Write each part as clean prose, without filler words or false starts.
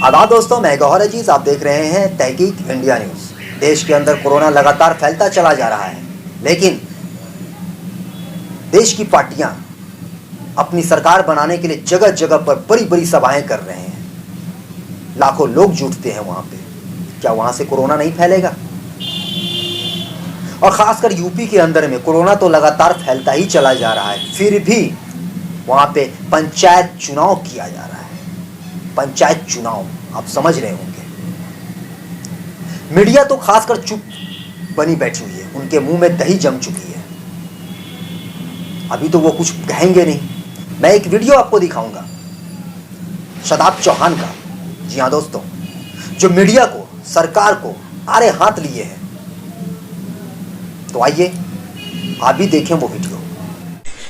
आदाब दोस्तों, मैं गौहर अजीज, आप देख रहे हैं तहकीक इंडिया न्यूज़। देश के अंदर कोरोना लगातार फैलता चला जा रहा है, लेकिन देश की पार्टियां अपनी सरकार बनाने के लिए जगह जगह पर बड़ी बड़ी सभाएं कर रहे हैं। लाखों लोग जुटते हैं वहां पे। क्या वहां से कोरोना नहीं फैलेगा? और खासकर यूपी के अंदर में कोरोना तो लगातार फैलता ही चला जा रहा है, फिर भी वहां पे पंचायत चुनाव किया जा रहा है। पंचायत चुनाव, आप समझ रहे होंगे। मीडिया तो खासकर चुप बनी बैठी हुई है, उनके मुंह में दही जम चुकी है। अभी तो वो कुछ कहेंगे नहीं। मैं एक वीडियो आपको दिखाऊंगा शदाब चौहान का। जी हाँ दोस्तों, जो मीडिया को, सरकार को आड़े हाथ लिए हैं। तो आइए आप भी देखें वो वीडियो।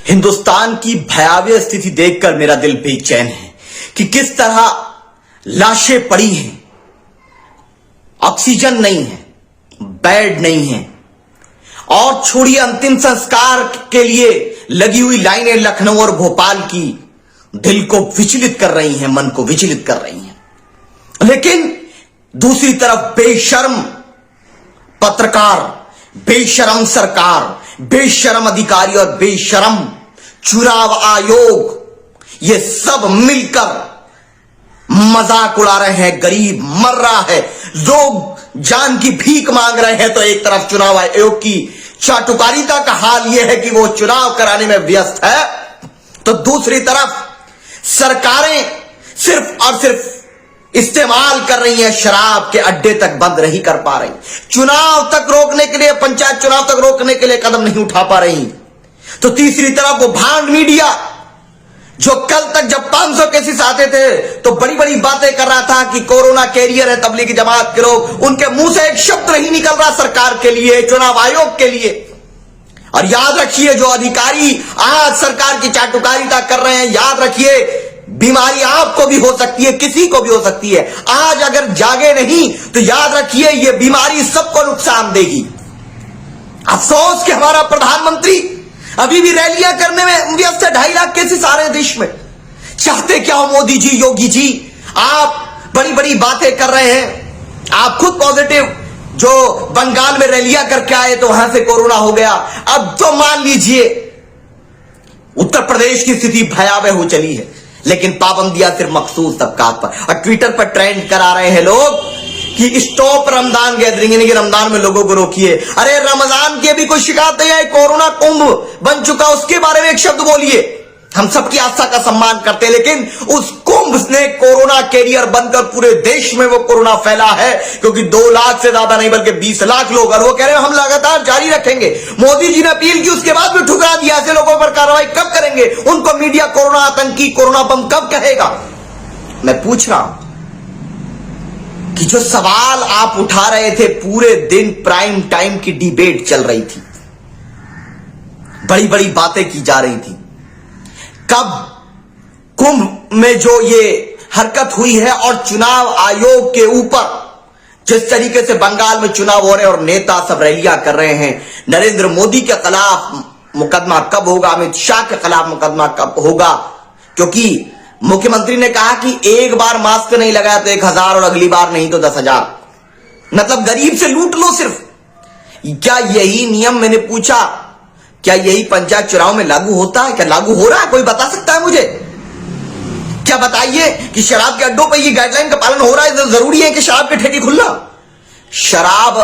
हिंदुस्तान की भयावह स्थिति देखकर मेरा दिल बेचैन है कि किस तरह लाशें पड़ी हैं, ऑक्सीजन नहीं है, बेड नहीं है, और छोड़िए अंतिम संस्कार के लिए लगी हुई लाइनें लखनऊ और भोपाल की दिल को विचलित कर रही हैं, मन को विचलित कर रही हैं। लेकिन दूसरी तरफ बेशर्म पत्रकार, बेशर्म सरकार, बेशर्म अधिकारी और बेशर्म चुनाव आयोग, ये सब मिलकर मजाक उड़ा रहे हैं। गरीब मर रहा है, लोग जान की भीख मांग रहे हैं। तो एक तरफ चुनाव आयोग की चाटुकारिता का हाल यह है कि वो चुनाव कराने में व्यस्त है, तो दूसरी तरफ सरकारें सिर्फ और सिर्फ इस्तेमाल कर रही है, शराब के अड्डे तक बंद नहीं कर पा रही, चुनाव तक रोकने के लिए, पंचायत चुनाव तक रोकने के लिए कदम नहीं उठा पा रही। तो तीसरी तरफ वो भांड मीडिया, जो कल तक जब 500 केसेस आते थे तो बड़ी बड़ी बातें कर रहा था कि कोरोना कैरियर है तबलीगी जमात के लोग, उनके मुंह से एक शब्द नहीं निकल रहा सरकार के लिए, चुनाव आयोग के लिए। और याद रखिए, जो अधिकारी आज सरकार की चाटुकारिता कर रहे हैं, याद रखिए बीमारी आपको भी हो सकती है, किसी को भी हो सकती है। आज अगर जागे नहीं तो याद रखिए ये बीमारी सबको नुकसान देगी। अफसोस कि हमारा प्रधानमंत्री अभी भी रैलियां करने में व्यस्त है। 2.5 लाख केसेस आ रहे हैं देश में। चाहते क्या हो मोदी जी, योगी जी? आप बड़ी बड़ी बातें कर रहे हैं। आप खुद पॉजिटिव, जो बंगाल में रैलियां करके आए तो वहां से कोरोना हो गया। अब तो मान लीजिए उत्तर प्रदेश की स्थिति भयावह हो चली है, लेकिन पाबंदियां सिर्फ मखसूस तबकात पर। और ट्विटर पर ट्रेंड करा रहे हैं लोग कि स्टॉप रमजान गैदरिंग, यानी कि रमजान में लोगों को रोकिए। अरे रमजान की भी कोई शिकायत नहीं है, कोरोना कुंभ बन चुका, उसके बारे में एक शब्द बोलिए। हम सबकी आस्था का सम्मान करते हैं, लेकिन उस कुंभ ने कोरोना कैरियर बनकर पूरे देश में वो कोरोना फैला है, क्योंकि 2 लाख से ज्यादा नहीं बल्कि 20 लाख लोग, और वो कह रहे हैं हम लगातार जारी रखेंगे। मोदी जी ने अपील की, उसके बाद भी ठुकरा दिया। ऐसे लोगों पर कार्रवाई कब करेंगे? उनको मीडिया कोरोना आतंकी, कोरोना बम कब कहेगा? मैं पूछ रहा हूं कि जो सवाल आप उठा रहे थे, पूरे दिन प्राइम टाइम की डिबेट चल रही थी, बड़ी बड़ी बातें की जा रही थी। कब कुंभ में जो ये हरकत हुई है और चुनाव आयोग के ऊपर जिस तरीके से बंगाल में चुनाव हो रहे हैं और नेता सब रैलियां कर रहे हैं, नरेंद्र मोदी के खिलाफ मुकदमा कब होगा, अमित शाह के खिलाफ मुकदमा कब होगा? क्योंकि मुख्यमंत्री ने कहा कि एक बार मास्क नहीं लगाया तो 1000 और अगली बार नहीं तो 10,000। मतलब गरीब से लूट लो सिर्फ। क्या यही नियम, मैंने पूछा, क्या यही पंचायत चुनाव में लागू होता है? क्या लागू हो रहा है? कोई बता सकता है मुझे? क्या बताइए कि शराब के अड्डों पर ये गाइडलाइन का पालन हो रहा है? जरूरी है कि शराब के ठेके खुलना? शराब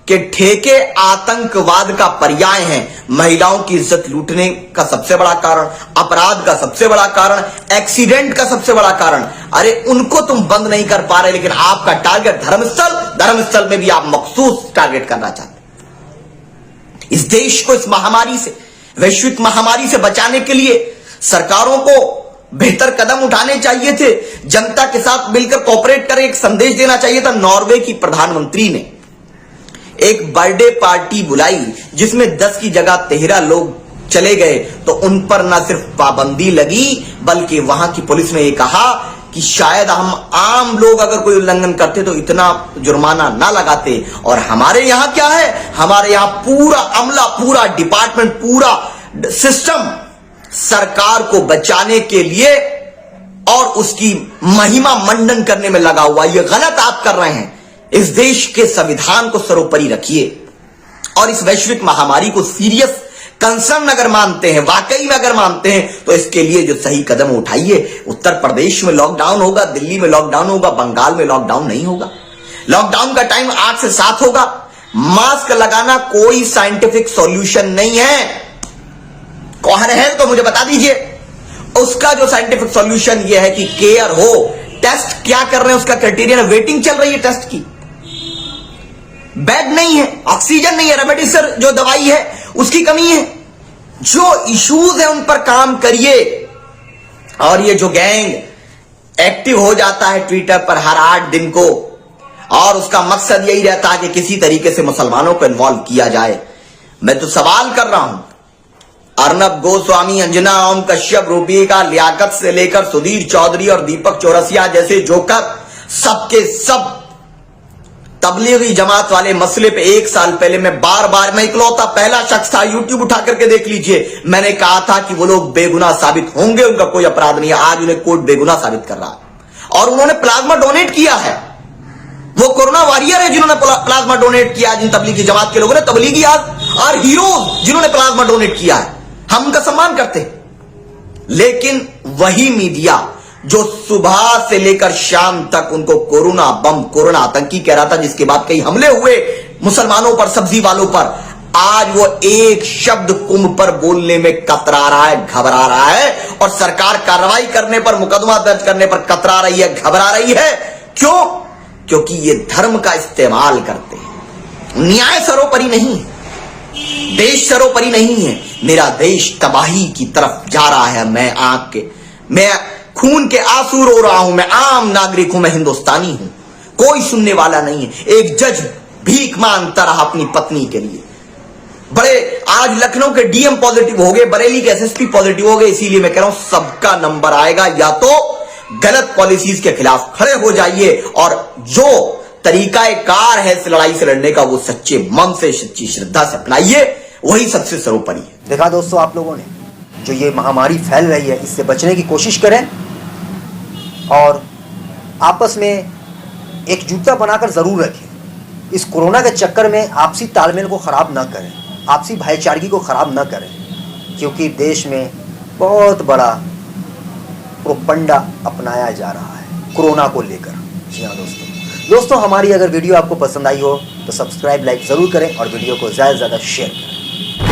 के ठेके आतंकवाद का पर्याय हैं, महिलाओं की इज्जत लूटने का सबसे बड़ा कारण, अपराध का सबसे बड़ा कारण, एक्सीडेंट का सबसे बड़ा कारण। अरे उनको तुम बंद नहीं कर पा रहे, लेकिन आपका टारगेट धर्मस्थल में भी आप मखसूस टारगेट करना चाहते। इस देश को इस महामारी से, वैश्विक महामारी से बचाने के लिए सरकारों को बेहतर कदम उठाने चाहिए थे, जनता के साथ मिलकर कोऑपरेट कर एक संदेश देना चाहिए था। नॉर्वे की प्रधानमंत्री ने एक बर्थडे पार्टी बुलाई जिसमें 10 की जगह 13 लोग चले गए, तो उन पर न सिर्फ पाबंदी लगी बल्कि वहां की पुलिस ने यह कहा कि शायद हम आम लोग अगर कोई उल्लंघन करते तो इतना जुर्माना ना लगाते। और हमारे यहां क्या है, हमारे यहां पूरा अमला, पूरा डिपार्टमेंट, पूरा सिस्टम सरकार को बचाने के लिए और उसकी महिमा मंडन करने में लगा हुआ। ये गलत आप कर रहे हैं। इस देश के संविधान को सर्वोपरि रखिए और इस वैश्विक महामारी को सीरियस कंसर्न अगर मानते हैं, वाकई में अगर मानते हैं, तो इसके लिए जो सही कदम उठाइए। उत्तर प्रदेश में लॉकडाउन होगा, दिल्ली में लॉकडाउन होगा, बंगाल में लॉकडाउन नहीं होगा। लॉकडाउन का टाइम 8 से 7 होगा। मास्क लगाना कोई साइंटिफिक सॉल्यूशन नहीं है। कौन है तो मुझे बता दीजिए। उसका जो साइंटिफिक सॉल्यूशन यह है कि केयर हो। टेस्ट क्या कर रहे हैं उसका क्राइटेरिया, वेटिंग चल रही है टेस्ट की, बेड नहीं है, ऑक्सीजन नहीं है, रेमडेसिविर जो दवाई है उसकी कमी है। जो इश्यूज है उन पर काम करिए। और ये जो गैंग एक्टिव हो जाता है ट्विटर पर हर 8 दिन को, और उसका मकसद यही रहता है कि किसी तरीके से मुसलमानों को इन्वॉल्व किया जाए। मैं तो सवाल कर रहा हूं, अर्नब गोस्वामी, अंजना ओम कश्यप, रूपिका लियाकत से लेकर सुधीर चौधरी और दीपक चौरसिया जैसे जोकर, सबके सब तबलीगी जमात वाले मसले पे 1 साल पहले मैं मैं इकलौता पहला शख्स था, यूट्यूब उठा करके देख लीजिए, मैंने कहा था कि वो लोग बेगुनाह साबित होंगे, उनका कोई अपराध नहीं है। आज उन्हें कोर्ट बेगुनाह साबित कर रहा है। और उन्होंने प्लाज्मा डोनेट किया है। वो कोरोना वॉरियर है जिन्होंने प्लाज्मा डोनेट किया। जिन तबलीगी जमात के लोगों ने, तबलीगी और हीरोज जिन्होंने प्लाज्मा डोनेट किया है, हम उनका सम्मान करते हैं। लेकिन वही मीडिया जो सुबह से लेकर शाम तक उनको कोरोना बम, कोरोना आतंकी कह रहा था, जिसके बाद कई हमले हुए मुसलमानों पर, सब्जी वालों पर, आज वो एक शब्द कुंभ पर बोलने में कतरा रहा है, घबरा रहा है। और सरकार कार्रवाई करने पर, मुकदमा दर्ज करने पर कतरा रही है, घबरा रही है। क्यों? क्योंकि ये धर्म का इस्तेमाल करते हैं। न्याय सर्वोपरि नहीं है, देश सर्वोपरि नहीं है। मेरा देश तबाही की तरफ जा रहा है। मैं खून के आंसू रो रहा हूं। मैं आम नागरिक हूं, मैं हिंदुस्तानी हूं। कोई सुनने वाला नहीं है। एक जज भीख मांगता रहा अपनी पत्नी के लिए। बड़े आज लखनऊ के डीएम पॉजिटिव हो गए, बरेली के एसएसपी पॉजिटिव हो गए। इसीलिए मैं कह रहा हूं सबका नंबर आएगा। या तो गलत पॉलिसीज के खिलाफ खड़े हो जाइए, और जो तरीका कार है इस लड़ाई से लड़ने का, वो सच्चे मन से, सच्ची श्रद्धा से अपनाइए। वही सबसे सर्वोपरि है। देखा दोस्तों, आप लोगों ने जो ये महामारी फैल रही है, इससे बचने की कोशिश करें और आपस में एकजुटता बनाकर जरूर रखें। इस कोरोना के चक्कर में आपसी तालमेल को खराब ना करें, आपसी भाईचारगी को खराब ना करें, क्योंकि देश में बहुत बड़ा प्रोपंडा अपनाया जा रहा है कोरोना को लेकर। जी हाँ दोस्तों, हमारी अगर वीडियो आपको पसंद आई हो तो सब्सक्राइब, लाइक जरूर करें और वीडियो को ज़्यादा से ज़्यादा शेयर करें।